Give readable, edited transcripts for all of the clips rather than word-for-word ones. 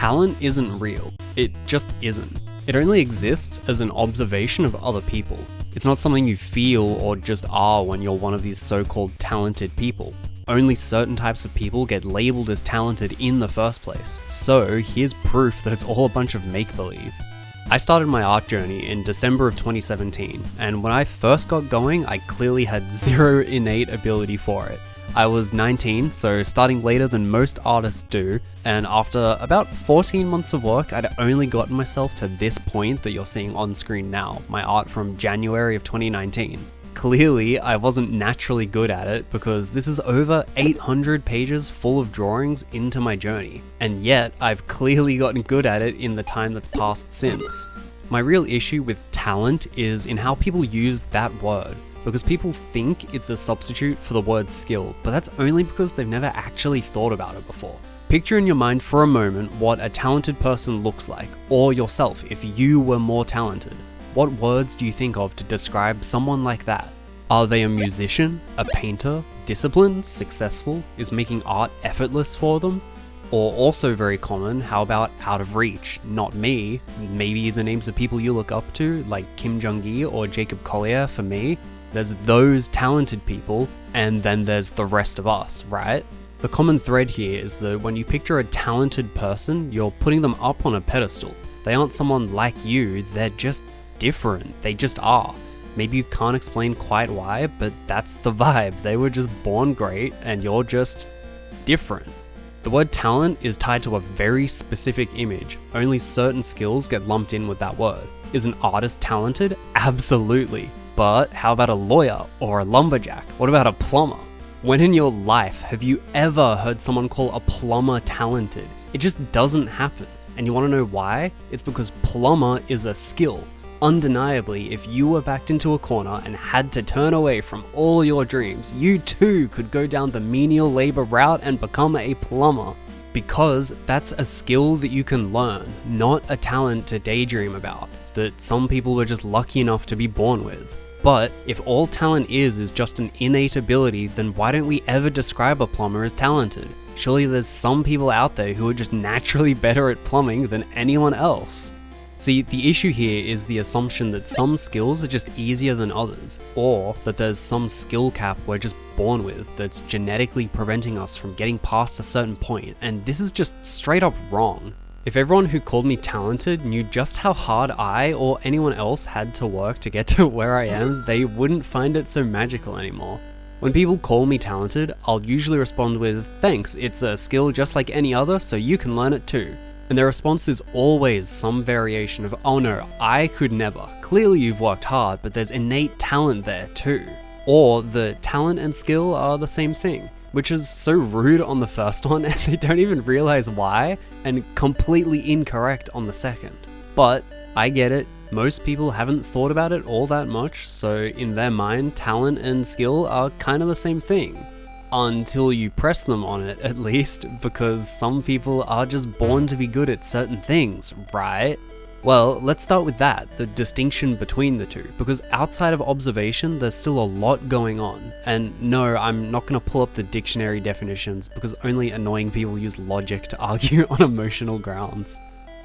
Talent isn't real. It just isn't. It only exists as an observation of other people. It's not something you feel or just are when you're one of these so-called talented people. Only certain types of people get labeled as talented in the first place. So here's proof that it's all a bunch of make-believe. I started my art journey in December of 2017, and when I first got going, I clearly had zero innate ability for it. I was 19, so starting later than most artists do, and after about 14 months of work, I'd only gotten myself to this point that you're seeing on screen now, my art from January of 2019. Clearly, I wasn't naturally good at it because this is over 800 pages full of drawings into my journey, and yet I've clearly gotten good at it in the time that's passed since. My real issue with talent is in how people use that word, because people think it's a substitute for the word skill, but that's only because they've never actually thought about it before. Picture in your mind for a moment what a talented person looks like, or yourself if you were more talented. What words do you think of to describe someone like that? Are they a musician, a painter, disciplined, successful? Is making art effortless for them? Or also very common, how about out of reach? Not me, maybe the names of people you look up to, like Kim Jong-gi or Jacob Collier for me. There's those talented people, and then there's the rest of us, right? The common thread here is that when you picture a talented person, you're putting them up on a pedestal. They aren't someone like you, they're just different, they just are. Maybe you can't explain quite why, but that's the vibe. They were just born great and you're just different. The word talent is tied to a very specific image. Only certain skills get lumped in with that word. Is an artist talented? Absolutely. But how about a lawyer or a lumberjack? What about a plumber? When in your life have you ever heard someone call a plumber talented? It just doesn't happen. And you want to know why? It's because plumber is a skill. Undeniably, if you were backed into a corner and had to turn away from all your dreams, you too could go down the menial labor route and become a plumber. Because that's a skill that you can learn, not a talent to daydream about, that some people were just lucky enough to be born with. But if all talent is just an innate ability, then why don't we ever describe a plumber as talented? Surely there's some people out there who are just naturally better at plumbing than anyone else. See, the issue here is the assumption that some skills are just easier than others, or that there's some skill cap we're just born with that's genetically preventing us from getting past a certain point, and this is just straight up wrong. If everyone who called me talented knew just how hard I or anyone else had to work to get to where I am, they wouldn't find it so magical anymore. When people call me talented, I'll usually respond with, "Thanks, it's a skill just like any other, so you can learn it too." And their response is always some variation of, "Oh no, I could never. Clearly you've worked hard, but there's innate talent there too." Or the talent and skill are the same thing, which is so rude on the first one and they don't even realize why, and completely incorrect on the second. But I get it, most people haven't thought about it all that much, so in their mind, talent and skill are kind of the same thing. Until you press them on it, at least, because some people are just born to be good at certain things, right? Well, let's start with that, the distinction between the two, because outside of observation, there's still a lot going on. And no, I'm not going to pull up the dictionary definitions because only annoying people use logic to argue on emotional grounds.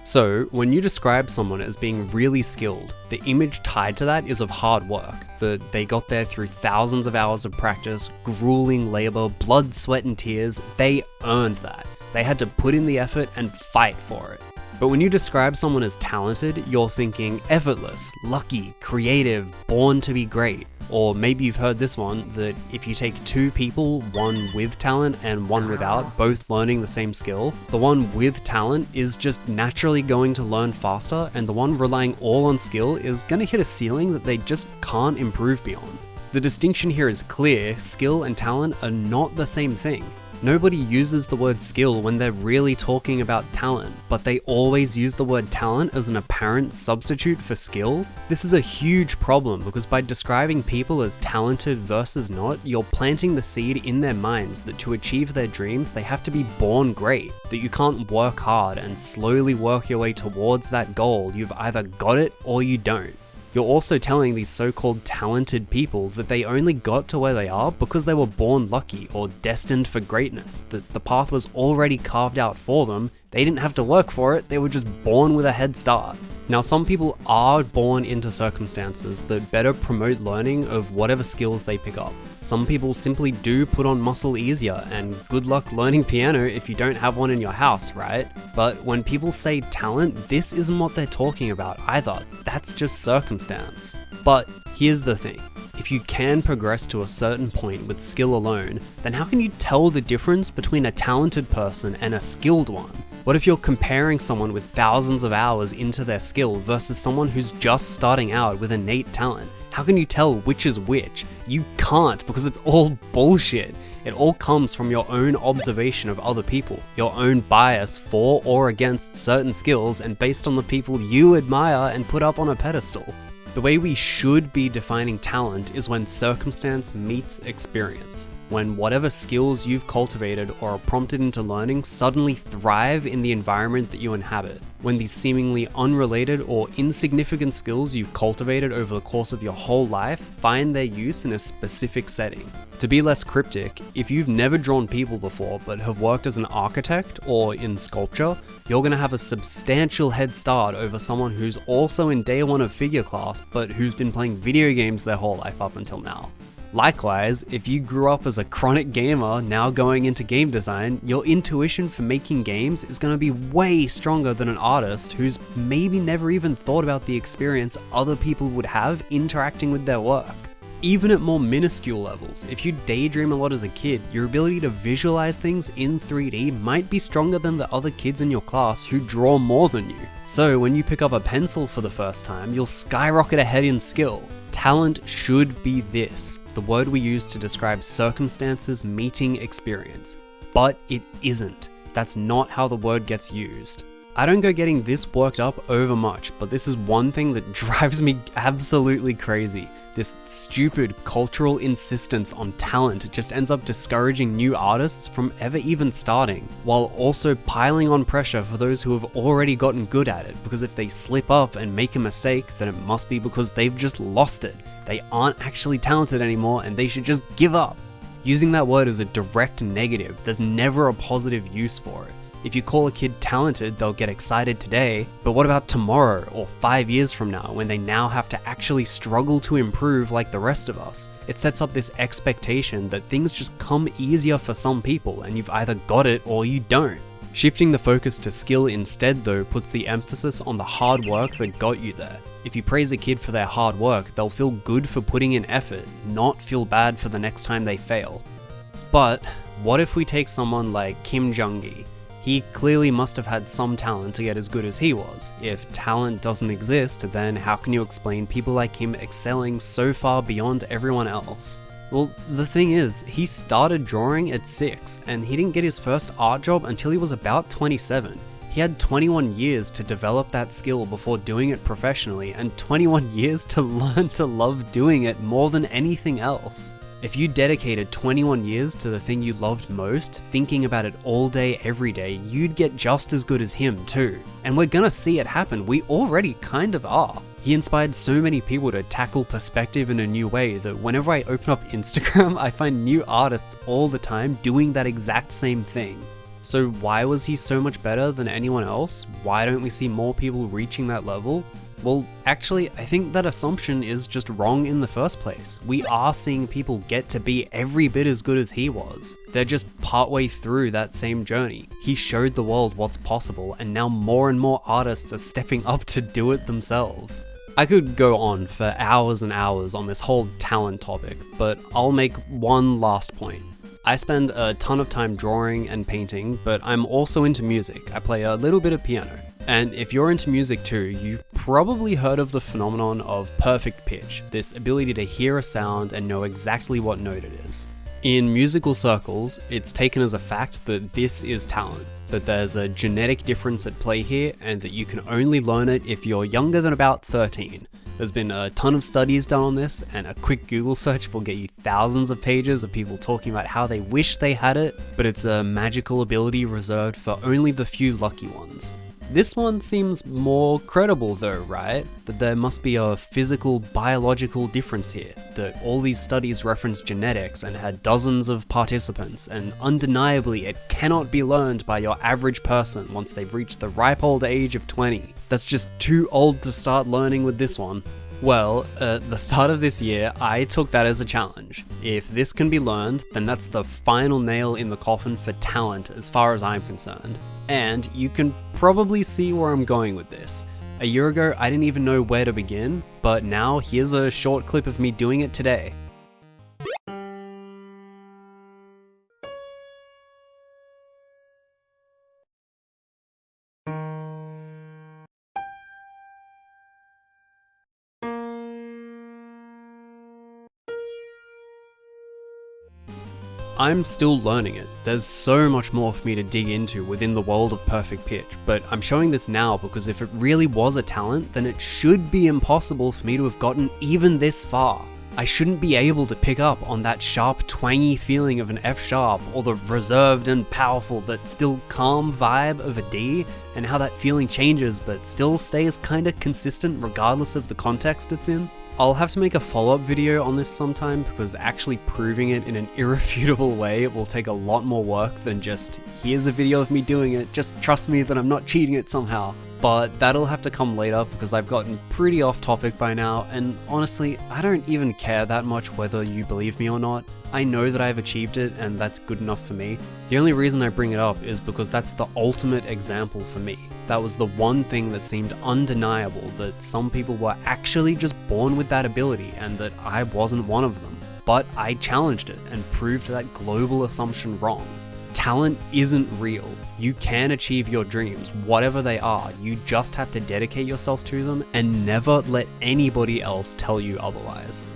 So, when you describe someone as being really skilled, the image tied to that is of hard work, that they got there through thousands of hours of practice, grueling labor, blood, sweat and tears. They earned that. They had to put in the effort and fight for it. But when you describe someone as talented, you're thinking effortless, lucky, creative, born to be great. Or maybe you've heard this one, that if you take two people, one with talent and one without, both learning the same skill, the one with talent is just naturally going to learn faster, and the one relying all on skill is going to hit a ceiling that they just can't improve beyond. The distinction here is clear. Skill and talent are not the same thing. Nobody uses the word skill when they're really talking about talent, but they always use the word talent as an apparent substitute for skill. This is a huge problem because by describing people as talented versus not, you're planting the seed in their minds that to achieve their dreams, they have to be born great, that you can't work hard and slowly work your way towards that goal. You've either got it or you don't. You're also telling these so-called talented people that they only got to where they are because they were born lucky or destined for greatness, that the path was already carved out for them, they didn't have to work for it, they were just born with a head start. Now, some people are born into circumstances that better promote learning of whatever skills they pick up. Some people simply do put on muscle easier, and good luck learning piano if you don't have one in your house, right? But when people say talent, this isn't what they're talking about either. That's just circumstance. But here's the thing. If you can progress to a certain point with skill alone, then how can you tell the difference between a talented person and a skilled one? What if you're comparing someone with thousands of hours into their skill versus someone who's just starting out with innate talent? How can you tell which is which? You can't, because it's all bullshit. It all comes from your own observation of other people, your own bias for or against certain skills, and based on the people you admire and put up on a pedestal. The way we should be defining talent is when circumstance meets experience. When whatever skills you've cultivated or are prompted into learning suddenly thrive in the environment that you inhabit. When these seemingly unrelated or insignificant skills you've cultivated over the course of your whole life find their use in a specific setting. To be less cryptic, if you've never drawn people before but have worked as an architect or in sculpture, you're going to have a substantial head start over someone who's also in day one of figure class but who's been playing video games their whole life up until now. Likewise, if you grew up as a chronic gamer now going into game design, your intuition for making games is going to be way stronger than an artist who's maybe never even thought about the experience other people would have interacting with their work. Even at more minuscule levels, if you daydream a lot as a kid, your ability to visualize things in 3D might be stronger than the other kids in your class who draw more than you. So when you pick up a pencil for the first time, you'll skyrocket ahead in skill. Talent should be this, the word we use to describe circumstances meeting experience. But it isn't. That's not how the word gets used. I don't go getting this worked up over much, but this is one thing that drives me absolutely crazy. This stupid cultural insistence on talent just ends up discouraging new artists from ever even starting, while also piling on pressure for those who have already gotten good at it, because if they slip up and make a mistake, then it must be because they've just lost it. They aren't actually talented anymore and they should just give up. Using that word as a direct negative, there's never a positive use for it. If you call a kid talented, they'll get excited today, but what about tomorrow or 5 years from now when they now have to actually struggle to improve like the rest of us? It sets up this expectation that things just come easier for some people and you've either got it or you don't. Shifting the focus to skill instead though puts the emphasis on the hard work that got you there. If you praise a kid for their hard work, they'll feel good for putting in effort, not feel bad for the next time they fail. But what if we take someone like Kim Jong-gi? He clearly must have had some talent to get as good as he was. If talent doesn't exist, then how can you explain people like him excelling so far beyond everyone else? Well, the thing is, he started drawing at 6, and he didn't get his first art job until he was about 27. He had 21 years to develop that skill before doing it professionally, and 21 years to learn to love doing it more than anything else. If you dedicated 21 years to the thing you loved most, thinking about it all day, every day, you'd get just as good as him too. And we're gonna see it happen, we already kind of are. He inspired so many people to tackle perspective in a new way that whenever I open up Instagram, I find new artists all the time doing that exact same thing. So why was he so much better than anyone else? Why don't we see more people reaching that level? Well, actually, I think that assumption is just wrong in the first place. We are seeing people get to be every bit as good as he was. They're just partway through that same journey. He showed the world what's possible, and now more and more artists are stepping up to do it themselves. I could go on for hours and hours on this whole talent topic, but I'll make one last point. I spend a ton of time drawing and painting, but I'm also into music. I play a little bit of piano. And if you're into music too, you've probably heard of the phenomenon of perfect pitch, this ability to hear a sound and know exactly what note it is. In musical circles, it's taken as a fact that this is talent, that there's a genetic difference at play here and that you can only learn it if you're younger than about 13. There's been a ton of studies done on this, and a quick Google search will get you thousands of pages of people talking about how they wish they had it, but it's a magical ability reserved for only the few lucky ones. This one seems more credible though, right? That there must be a physical, biological difference here, that all these studies reference genetics and had dozens of participants, and undeniably it cannot be learned by your average person once they've reached the ripe old age of 20. That's just too old to start learning with this one. Well, at the start of this year, I took that as a challenge. If this can be learned, then that's the final nail in the coffin for talent as far as I'm concerned. And you can probably see where I'm going with this. A year ago, I didn't even know where to begin, but now here's a short clip of me doing it today. I'm still learning it. There's so much more for me to dig into within the world of perfect pitch, but I'm showing this now because if it really was a talent, then it should be impossible for me to have gotten even this far. I shouldn't be able to pick up on that sharp, twangy feeling of an F sharp, or the reserved and powerful but still calm vibe of a D, and how that feeling changes but still stays kinda consistent regardless of the context it's in. I'll have to make a follow-up video on this sometime because actually proving it in an irrefutable way will take a lot more work than just, here's a video of me doing it, just trust me that I'm not cheating it somehow. But that'll have to come later because I've gotten pretty off topic by now, and honestly, I don't even care that much whether you believe me or not. I know that I've achieved it and that's good enough for me. The only reason I bring it up is because that's the ultimate example for me. That was the one thing that seemed undeniable, that some people were actually just born with that ability and that I wasn't one of them. But I challenged it and proved that global assumption wrong. Talent isn't real. You can achieve your dreams, whatever they are. You just have to dedicate yourself to them and never let anybody else tell you otherwise.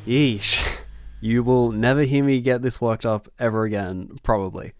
Yeesh. You will never hear me get this worked up ever again, probably.